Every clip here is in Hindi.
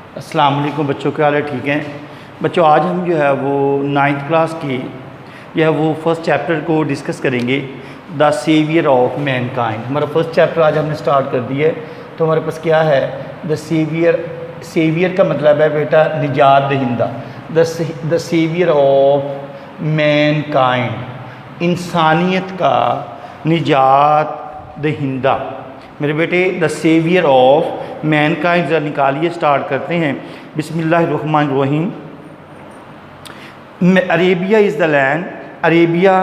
अस्सलाम वालेकुम बच्चों, क्या हाल है? ठीक हैं बच्चों। आज हम जो है वो 9th क्लास की जो है वो फर्स्ट चैप्टर को डिस्कस करेंगे, द सेवियर ऑफ मैनकाइंड। हमारा फर्स्ट चैप्टर आज हमने स्टार्ट कर दिया है। तो हमारे पास क्या है? The saviour. सेवियर का मतलब है बेटा निजात दहिंदा। द सेवियर ऑफ मैनकाइंड, इंसानियत का निजात दहिंदा। मेरे बेटे द सेवियर ऑफ मैनकाइंड ज़रा निकालिए, स्टार्ट करते हैं। बिस्मिल्लाहिर्रहमानिर्रहीम। Arabia is the land. Arabia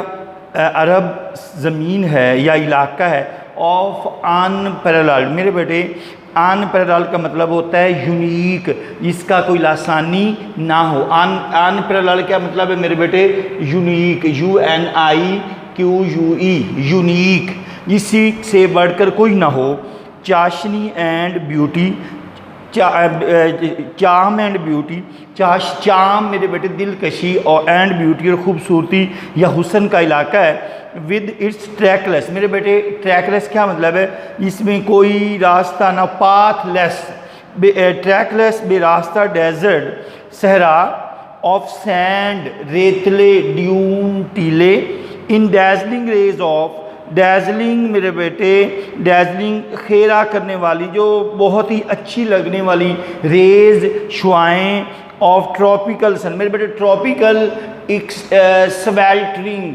अरब ज़मीन है या इलाका है। Of unparalleled. मेरे बेटे अनपैरेलल्ड का मतलब होता है यूनिक, जिसका कोई लासानी ना हो। अनपैरेलल्ड क्या मतलब है मेरे बेटे? यूनिक, UNIQUE, यूनिक, इसी से बढ़कर कोई ना हो। चाशनी एंड ब्यूटी, चाम एंड ब्यूटी, चाम मेरे बेटे दिलकशी और एंड ब्यूटी और ख़ूबसूरती या हुस्न का इलाका है। With its trackless. मेरे बेटे ट्रैकलेस क्या मतलब है? इसमें कोई रास्ता ना, पाथलेस, ट्रैकलेस बेरास्ता डेजर्ट, सहरा ऑफ सैंड, रेतले, ड्यून, टीले, इन डैजलिंग रेज ऑफ, डैजलिंग मेरे बेटे डैजलिंग खेरा करने वाली, जो बहुत ही अच्छी लगने वाली रेज, शुआएँ ऑफ ट्रॉपिकल सन। मेरे बेटे ट्रॉपिकल स्वेल्टरिंग,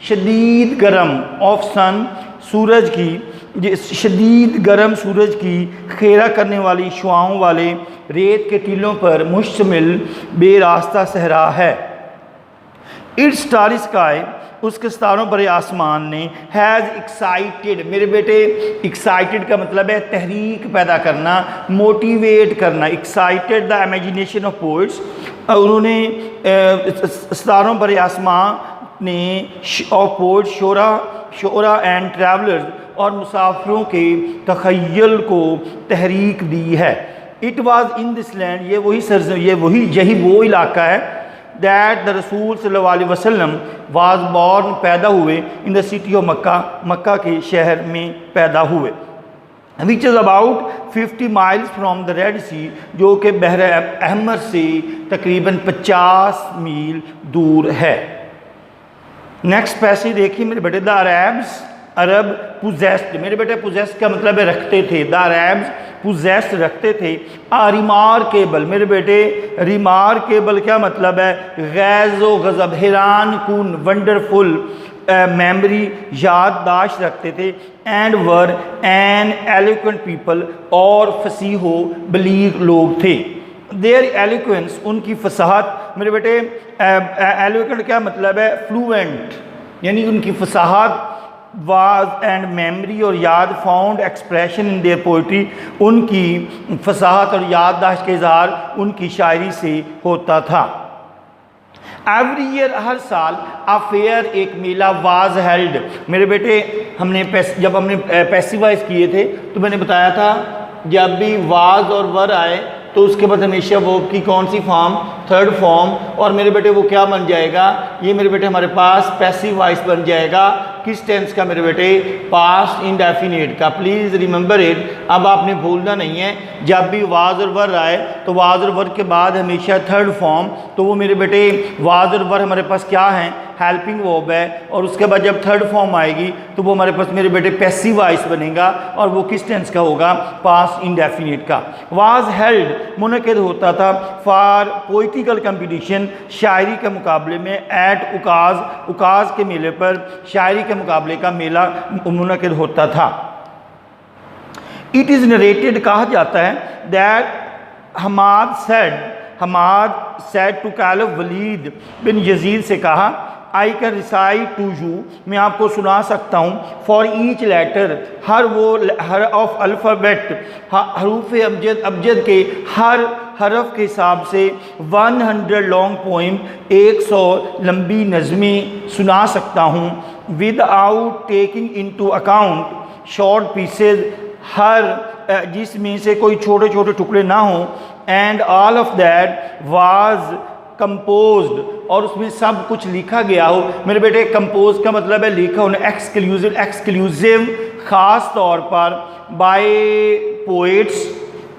शदीद गर्म, ऑफ सन, सूरज की, शदीद गर्म सूरज की खेरा करने वाली शुआओं वाले रेत के टीलों पर मुश्तमिल बेरास्ता सहरा है। इट्स स्टारी स्काई, उसके सितारों पर आसमान ने, हैज़ एक्साइटेड। मेरे बेटे एक्साइटेड का मतलब है तहरीक पैदा करना, मोटिवेट करना। Excited the imagination of poets. उन्होंने सितारों पर आसमान ने ऑफ पोइट्स, शोरा एंड ट्रैवलर्स, और मुसाफिरों के तख़य्युल को तहरीक दी है। It was in this land, यही वो इलाका है, दैट द रसूल सल्लल्लाहु अलैहि वसल्लम वाज बॉर्न, पैदा हुए, in the city of Mecca, Mecca के शहर में पैदा हुए। Which is about 50 miles from the Red Sea, जो कि बहर अहमर से तकरीबन 50 मील दूर है। नेक्स्ट पैसेज देखिए मेरे बेटे। द अरब्स, अरब पुजेस्ड। मेरे बेटे पुजेस्ड का मतलब है रखते थे। द अरब्स पुजेस्ड, रखते थे। रिमार्केबल, मेरे बेटे रिमार्केबल क्या मतलब है? गैज़ो गज़ब, हैरान कुन, वंडरफुल, मेमोरी, याददाश्त रखते थे। And were N eloquent people, और फसीहो बलीग लोग थे। देयर एलोक्वेंस, उनकी फसाहत। मेरे बेटे एलोक्वेंट क्या मतलब है? फ्लुएंट, यानी उनकी फसाहत। वाज एंड मेमोरी, और याद, found expression in their poetry, उनकी फसाहत और याददाश्त के इज़हार उनकी शायरी से होता था। एवरी ईयर, हर साल, अ फेयर, एक मेला, वाज हेल्ड। मेरे बेटे जब हमने पैसिवाइज किए थे तो मैंने बताया था जब भी वाज और वर आए तो उसके बाद हमेशा वो की कौन सी फॉर्म? Third form. और मेरे बेटे वो क्या बन जाएगा? ये मेरे बेटे हमारे पास पैसिव वॉइस बन जाएगा। किस टेंस का मेरे बेटे? पास्ट इंडेफिनिट का। Please remember it. अब आपने भूलना नहीं है, जब भी वाज और वर आए तो वाज और वर के बाद हमेशा थर्ड फॉर्म। तो वो मेरे बेटे वाज और वर हमारे पास क्या है? हेल्पिंग वर्ब है। और उसके बाद जब थर्ड फॉर्म आएगी तो वो हमारे पास मेरे बेटे पैसिव वॉइस बनेगा, और वो किस टेंस का होगा? पास्ट इंडेफिनिट का। वाज हेल्ड, मुनक़िद होता था, फॉर पोइटिकल कंपटीशन, शायरी के मुकाबले में, एट उकाज, उकाज के मेले पर शायरी के मुकाबले का मेला मुनक़िद होता था। इट इज़ नरेटेड, कहा जाता है, that Hammad said to caliph Walid bin Yazid से कहा, I can recite to you, मैं आपको सुना सकता हूँ, फॉर ईच लेटर, हर ऑफ अल्फ़ाबेट, हरूफ अबजद के हर हरफ के हिसाब से 100 लॉन्ग पोइम, 100 लंबी नज़में सुना सकता हूँ। Without taking into account short pieces, हर जिसमें से कोई छोटे छोटे टुकड़े ना हों। And all of that was composed, और उसमें सब कुछ लिखा गया हो। मेरे बेटे कंपोज का मतलब है लिखा होना, एक्सक्लूसिव ख़ास तौर पर by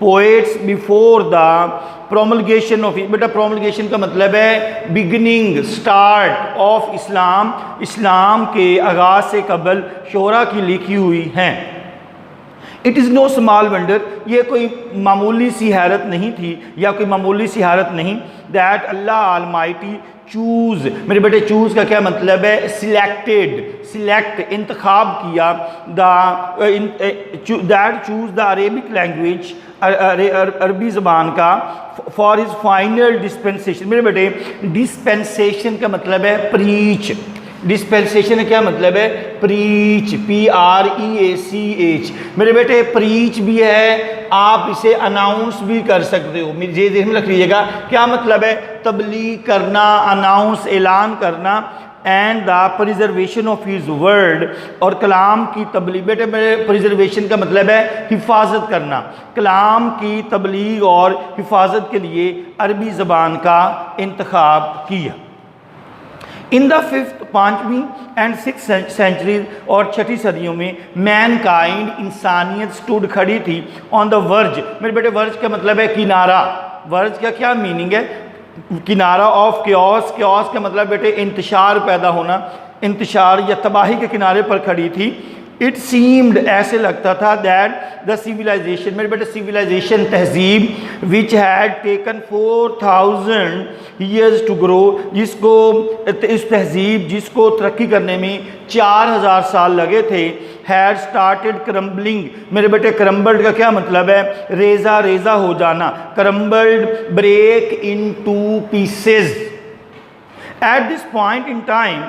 poets before the promulgation of, बेटा प्रोमलगेशन का मतलब है beginning, start of Islam, Islam के आगाज़ से कबल शोरा की लिखी हुई हैं। It is no small wonder, ये कोई मामूली सी हैरत नहीं थी या कोई मामूली सी हैरत नहीं, दैट अल्लाह ऑलमाइटी चूज़, मेरे बेटे चूज़ का क्या मतलब है, सिलेक्टेड, सिलेक्ट इंतखाब किया, that choose the Arabic language, अरबी ज़बान का, फॉर हिज फाइनल डिस्पेंसेशन। मेरे बेटे डिस्पेंसेशन का मतलब है प्रीच, डिस्पेंसेशन का क्या मतलब है, प्रीच, PREACH। मेरे बेटे प्रीच भी है, आप इसे अनाउंस भी कर सकते हो, ये ध्यान में रख लीजिएगा, क्या मतलब है, तबलीग करना, अनाउंस, ऐलान करना, and the preservation of his word, और कलाम की तबलीग, बेटे मेरे प्रिजर्वेशन का मतलब है हिफाजत करना, कलाम की तबलीग और हिफाजत के लिए अरबी ज़बान का इंतखाब किया। इन द 5वीं एंड 6th सेंचुरीज, और 6ठी सदियों में मैन काइंड, इंसानियत स्टूड, खड़ी थी, ऑन द वर्ज, मेरे बेटे वर्ज का मतलब है किनारा, वर्ज का क्या मीनिंग है, किनारा ऑफ क्योस, क्योस का मतलब बेटे इंतशार पैदा होना, इंतशार या तबाही के किनारे पर खड़ी थी। इट सीम्ड, ऐसे लगता था, दैट द सिविलाइजेशन, मेरे बेटे सिविलाइजेशन, तहजीब, which had taken 4000 years to grow, जिसको, इस तहजीब जिसको तरक्की करने में 4000 साल लगे थे, हैड स्टार्टेड क्रम्बलिंग, मेरे बेटे क्रम्बल्ड का क्या मतलब है, रेजा रेजा हो जाना, crumbled, break into pieces. At this point in time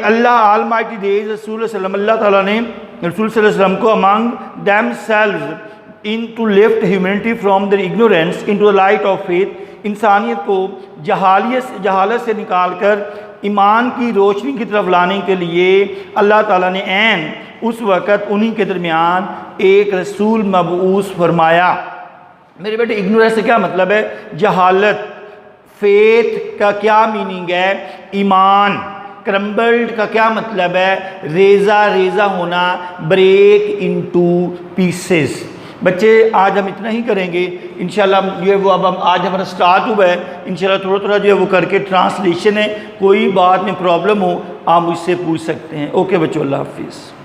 Allah almighty raised रसूल सल्लल्लाहु, अल्लाह ताला ने रसूल सल्लल्लाहु अलैहि वसल्लम को among themselves in to lift humanity from their ignorance into the light of faith, इंसानियत को जहालत से निकाल कर ईमान की रोशनी की तरफ लाने के लिए अल्लाह ताला ने ऐन उस वक़्त उन्हीं के दरमियान एक रसूल मबऊस फरमाया। मेरे बेटे इग्नोरेंस से क्या मतलब है, जहालत, फेथ का क्या मीनिंग है, ईमान, क्रम्बल्ड का क्या मतलब है, रेजा रेजा होना, ब्रेक इनटू पीसेस। बच्चे आज हम इतना ही करेंगे इंशाल्लाह, जो है वो अब हम आज हमारा स्टार्ट हुआ है, इंशाल्लाह थोड़ा थोड़ा जो है वो करके ट्रांसलेशन है, कोई बात में प्रॉब्लम हो आप मुझसे पूछ सकते हैं। ओके बच्चों, अल्लाह हाफिज़।